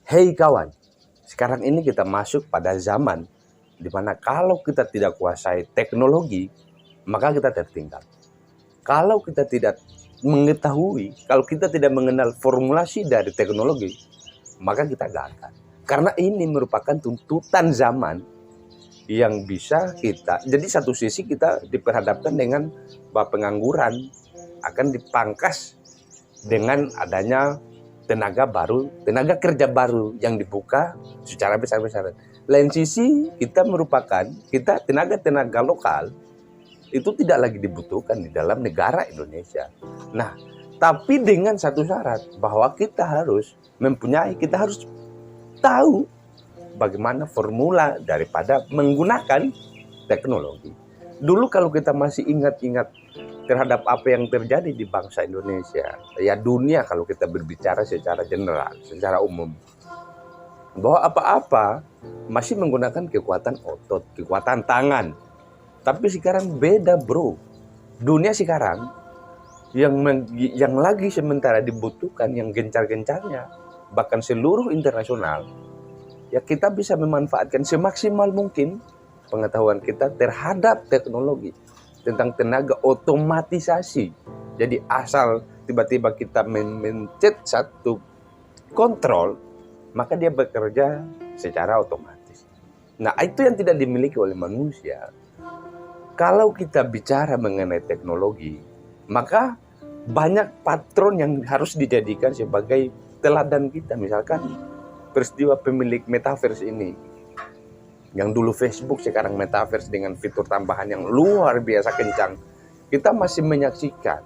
Hei kawan, sekarang ini kita masuk pada zaman di mana kalau kita tidak kuasai teknologi, maka kita tertinggal. Kalau kita tidak mengetahui, kalau kita tidak mengenal formulasi dari teknologi, maka kita gagal. Karena ini merupakan tuntutan zaman yang bisa kita, jadi satu sisi kita diperhadapkan dengan bahwa pengangguran akan dipangkas dengan adanya tenaga kerja baru yang dibuka secara besar-besaran. Lain sisi kita tenaga lokal itu tidak lagi dibutuhkan di dalam negara Indonesia. Nah, tapi dengan satu syarat bahwa kita harus tahu bagaimana formula daripada menggunakan teknologi. Dulu kalau kita masih ingat-ingat terhadap apa yang terjadi di bangsa Indonesia, ya dunia kalau kita berbicara secara general, secara umum, bahwa apa-apa masih menggunakan kekuatan otot, kekuatan tangan. Tapi sekarang beda bro. Dunia sekarang yang lagi sementara dibutuhkan, yang gencar-gencarnya, bahkan seluruh internasional, ya kita bisa memanfaatkan semaksimal mungkin pengetahuan kita terhadap teknologi tentang tenaga otomatisasi. Jadi asal tiba-tiba kita mencet satu kontrol, maka dia bekerja secara otomatis. Nah, itu yang tidak dimiliki oleh manusia. Kalau kita bicara mengenai teknologi, maka banyak patron yang harus dijadikan sebagai teladan kita. Misalkan peristiwa pemilik metaverse ini, yang dulu Facebook sekarang metaverse dengan fitur tambahan yang luar biasa kencang. Kita masih menyaksikan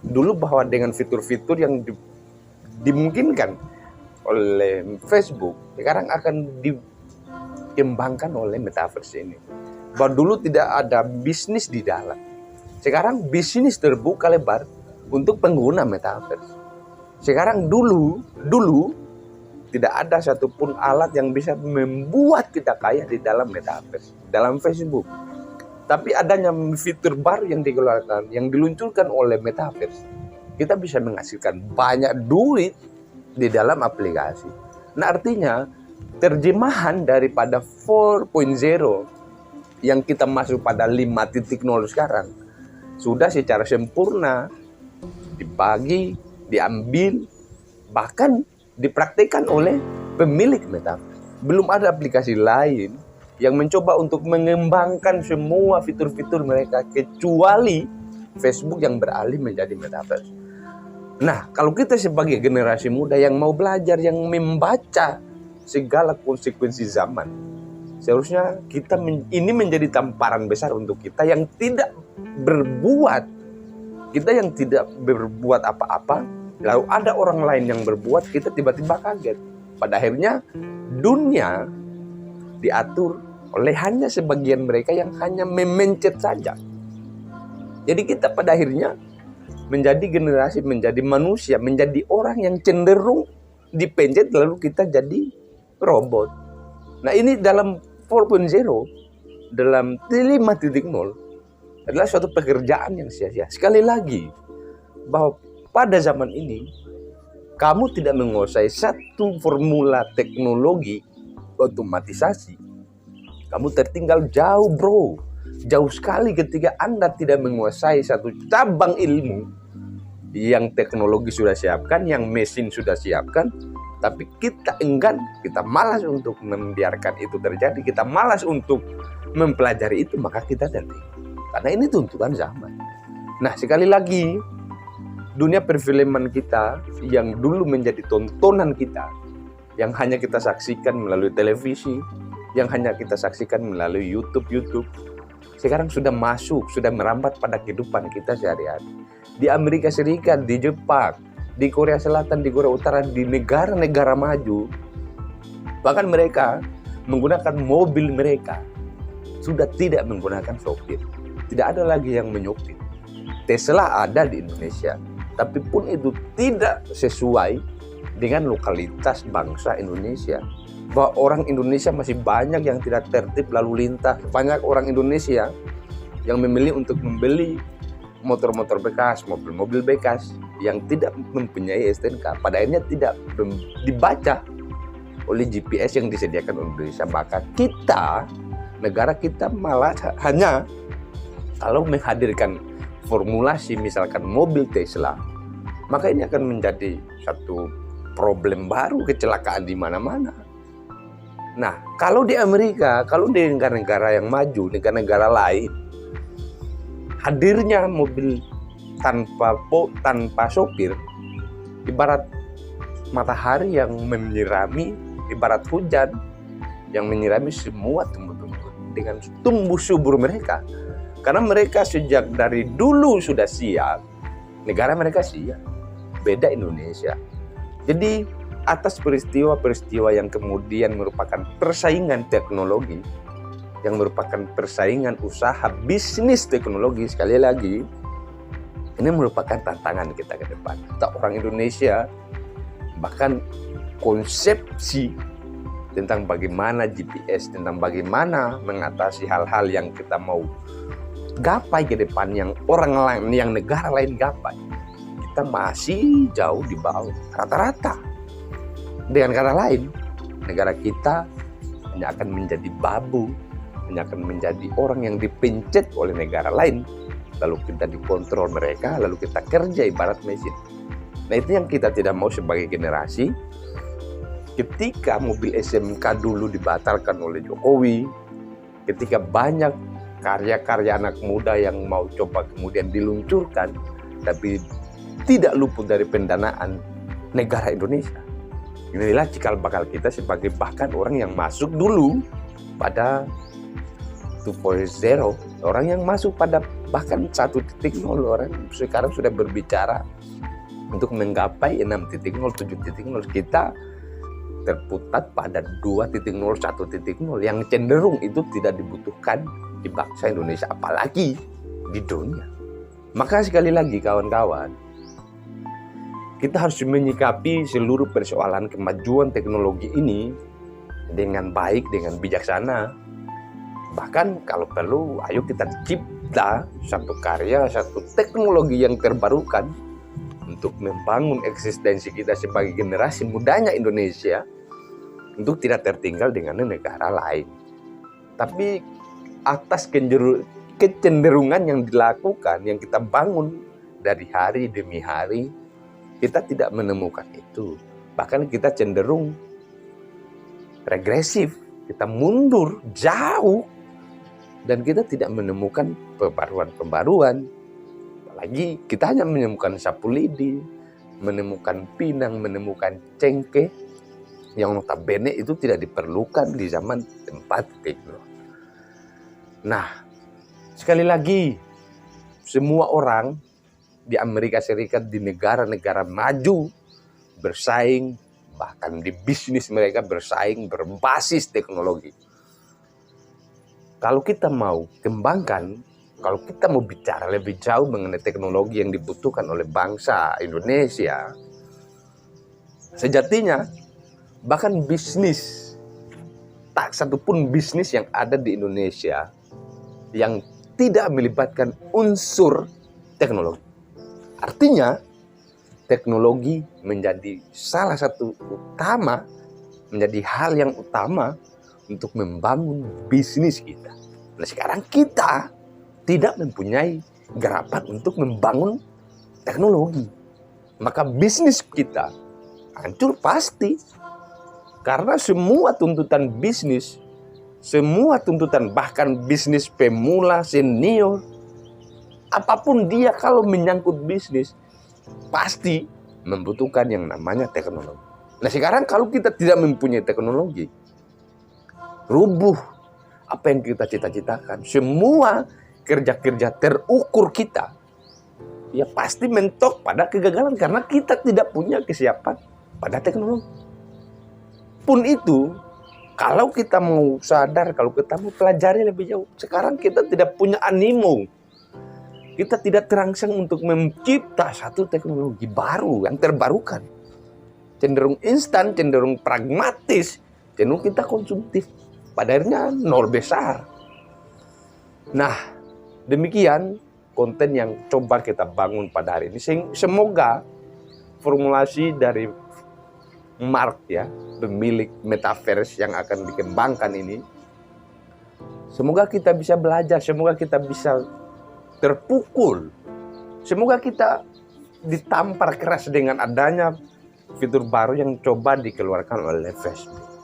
dulu bahwa dengan fitur-fitur yang dimungkinkan oleh Facebook, sekarang akan dikembangkan oleh metaverse ini. Bahwa dulu tidak ada bisnis di dalam, sekarang bisnis terbuka lebar untuk pengguna metaverse. Sekarang dulu tidak ada satupun alat yang bisa membuat kita kaya di dalam metaverse, dalam Facebook. Tapi adanya fitur baru yang dikeluarkan, yang diluncurkan oleh metaverse, kita bisa menghasilkan banyak duit di dalam aplikasi. Nah, artinya terjemahan daripada 4.0 yang kita masuk pada 5.0 sekarang sudah secara sempurna dibagi, diambil, bahkan dipraktikkan oleh pemilik metaverse. Belum ada aplikasi lain yang mencoba untuk mengembangkan semua fitur-fitur mereka kecuali Facebook yang beralih menjadi metaverse. Nah, kalau kita sebagai generasi muda yang mau belajar, yang membaca segala konsekuensi zaman, seharusnya ini menjadi tamparan besar untuk kita yang tidak berbuat apa-apa. Lalu ada orang lain yang berbuat, kita tiba-tiba kaget. Pada akhirnya dunia diatur oleh hanya sebagian mereka yang hanya memencet saja. Jadi kita pada akhirnya menjadi generasi, menjadi manusia, menjadi orang yang cenderung dipencet lalu kita jadi robot. Nah, ini dalam 4.0, dalam 5.0 adalah suatu pekerjaan yang sia-sia. Sekali lagi, bahwa pada zaman ini, kamu tidak menguasai satu formula teknologi otomatisasi, kamu tertinggal jauh bro. Jauh sekali ketika Anda tidak menguasai satu cabang ilmu yang teknologi sudah siapkan, yang mesin sudah siapkan, tapi kita enggan, kita malas untuk membiarkan itu terjadi, kita malas untuk mempelajari itu, maka kita tertinggal. Karena ini tuntutan zaman. Nah, sekali lagi, dunia perfilman kita yang dulu menjadi tontonan kita, yang hanya kita saksikan melalui televisi, yang hanya kita saksikan melalui YouTube, sekarang sudah merambat pada kehidupan kita sehari-hari. Di Amerika Serikat, di Jepang, di Korea Selatan, di Korea Utara, di negara-negara maju, bahkan mereka menggunakan mobil mereka sudah tidak menggunakan sopir. Tidak ada lagi yang menyopir. Tesla ada di Indonesia, tapi pun itu tidak sesuai dengan lokalitas bangsa Indonesia. Bahwa orang Indonesia masih banyak yang tidak tertib lalu lintas. Banyak orang Indonesia yang memilih untuk membeli motor-motor bekas, mobil-mobil bekas yang tidak mempunyai STNK. Pada akhirnya tidak dibaca oleh GPS yang disediakan oleh Indonesia. Maka kita, negara kita malah hanya kalau menghadirkan formulasi misalkan mobil Tesla, maka ini akan menjadi satu problem baru, kecelakaan di mana-mana. Nah, kalau di Amerika, kalau di negara-negara yang maju, negara-negara lain, hadirnya mobil tanpa sopir, ibarat matahari yang menyirami, ibarat hujan yang menyirami semua tumbuh-tumbuhan dengan tumbuh subur mereka. Karena mereka sejak dari dulu sudah siap, negara mereka siap. Beda Indonesia. Jadi atas peristiwa-peristiwa yang kemudian merupakan persaingan teknologi, yang merupakan persaingan usaha bisnis teknologi, sekali lagi, ini merupakan tantangan kita ke depan. Kita orang Indonesia, bahkan konsepsi tentang bagaimana GPS, tentang bagaimana mengatasi hal-hal yang kita mau gapai ke depan, yang orang lain, yang negara lain gapai, kita masih jauh di bawah rata-rata. Dengan kata lain, negara kita hanya akan menjadi babu, hanya akan menjadi orang yang dipencet oleh negara lain, lalu kita dikontrol mereka, lalu kita kerja ibarat mesin. Nah, itu yang kita tidak mau sebagai generasi. Ketika mobil SMK dulu dibatalkan oleh Jokowi, ketika banyak karya-karya anak muda yang mau coba kemudian diluncurkan, tapi tidak luput dari pendanaan negara Indonesia. Inilah cikal bakal kita sebagai bahkan orang yang masuk dulu pada 2.0, orang yang masuk pada bahkan 1.0, orang sekarang sudah berbicara untuk menggapai 6.0, 7.0. Kita terputat pada 2.0, 1.0 yang cenderung itu tidak dibutuhkan di bangsa Indonesia, apalagi di dunia. Maka sekali lagi kawan-kawan, kita harus menyikapi seluruh persoalan kemajuan teknologi ini dengan baik, dengan bijaksana. Bahkan kalau perlu, ayo kita cipta satu karya, satu teknologi yang terbarukan untuk membangun eksistensi kita sebagai generasi mudanya Indonesia, untuk tidak tertinggal dengan negara lain. Tapi atas kecenderungan yang dilakukan, yang kita bangun dari hari demi hari, kita tidak menemukan itu. Bahkan kita cenderung regresif, kita mundur jauh, dan kita tidak menemukan pembaruan-pembaruan. Apalagi kita hanya menemukan sapu lidi, menemukan pinang, menemukan cengkeh, yang notabene itu tidak diperlukan di zaman 4.0. Nah, sekali lagi, semua orang di Amerika Serikat, di negara-negara maju, bersaing, bahkan di bisnis mereka bersaing berbasis teknologi. Kalau kita mau kembangkan, kalau kita mau bicara lebih jauh mengenai teknologi yang dibutuhkan oleh bangsa Indonesia, sejatinya bahkan bisnis, tak satupun bisnis yang ada di Indonesia yang tidak melibatkan unsur teknologi. Artinya, teknologi menjadi salah satu utama, menjadi hal yang utama untuk membangun bisnis kita. Nah, sekarang kita tidak mempunyai garapan untuk membangun teknologi. Maka bisnis kita hancur pasti. Karena semua tuntutan bisnis, semua tuntutan bahkan bisnis pemula, senior, apapun dia kalau menyangkut bisnis, pasti membutuhkan yang namanya teknologi. Nah, sekarang kalau kita tidak mempunyai teknologi, rubuh apa yang kita cita-citakan. Semua kerja-kerja terukur kita, ya pasti mentok pada kegagalan karena kita tidak punya kesiapan pada teknologi. Pun itu, kalau kita mau sadar, kalau kita mau pelajari lebih jauh, sekarang kita tidak punya animo. Kita tidak terangsang untuk mencipta satu teknologi baru yang terbarukan. Cenderung instan, cenderung pragmatis, cenderung kita konsumtif. Pada akhirnya nol besar. Nah, demikian konten yang coba kita bangun pada hari ini. Semoga formulasi dari Mark ya, pemilik metaverse yang akan dikembangkan ini. Semoga kita bisa belajar, semoga kita bisa terpukul, semoga kita ditampar keras dengan adanya fitur baru yang coba dikeluarkan oleh Facebook.